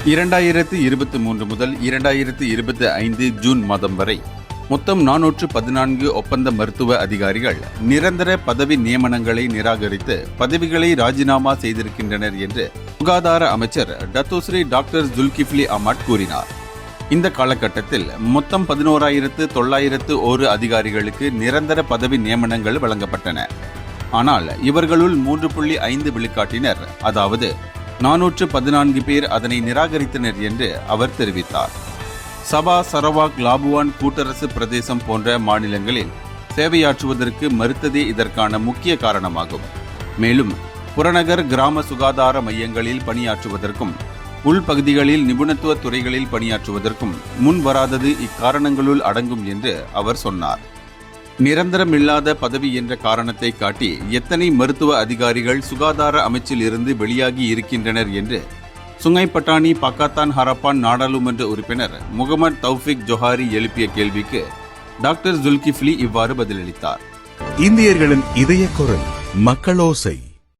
2023 முதல் 2025 ஜூன் மாதம் வரை மொத்தம் 414 ஒப்பந்த மருத்துவ அதிகாரிகள் நிரந்தர பதவி நியமனங்களை நிராகரித்து பதவிகளை ராஜினாமா செய்திருக்கின்றனர் என்று சுகாதார அமைச்சர் டத்தோஸ்ரீ டாக்டர் ஜுல்கிஃப்லி அஹ்மத் கூறினார். இந்த காலகட்டத்தில் மொத்தம் 11,901 அதிகாரிகளுக்கு நிரந்தர பதவி நியமனங்கள் வழங்கப்பட்டன. ஆனால் இவர்களுள் 3.5 விழுக்காட்டினர், அதாவது 414 பேர் அதனை நிராகரித்தனர் என்று அவர் தெரிவித்தார். சபா, சரவாக், லாபுவான் கூட்டரசு பிரதேசம் போன்ற மாநிலங்களில் சேவையாற்றுவதற்கு மறுத்ததே இதற்கான முக்கிய காரணமாகும். மேலும் புறநகர் கிராம சுகாதார மையங்களில் பணியாற்றுவதற்கும் உள்பகுதிகளில் நிபுணத்துவ துறைகளில் பணியாற்றுவதற்கும் முன் வராதது இக்காரணங்களுள் அடங்கும் என்று அவர் சொன்னார். நிரந்தரமில்லாத பதவி என்ற காரணத்தை காட்டி எத்தனை மருத்துவ அதிகாரிகள் சுகாதார அமைச்சில் இருந்து வெளியாகி இருக்கின்றனர் என்று சுங்கை பட்டாணி பக்காத்தான் ஹரப்பான் நாடாளுமன்ற உறுப்பினர் முகமது தௌஃபிக் ஜொஹாரி எழுப்பிய கேள்விக்கு டாக்டர் ஜுல்கிஃப்லி இவ்வாறு பதிலளித்தார். இந்தியர்களின் இதய குரல் மக்களோசை.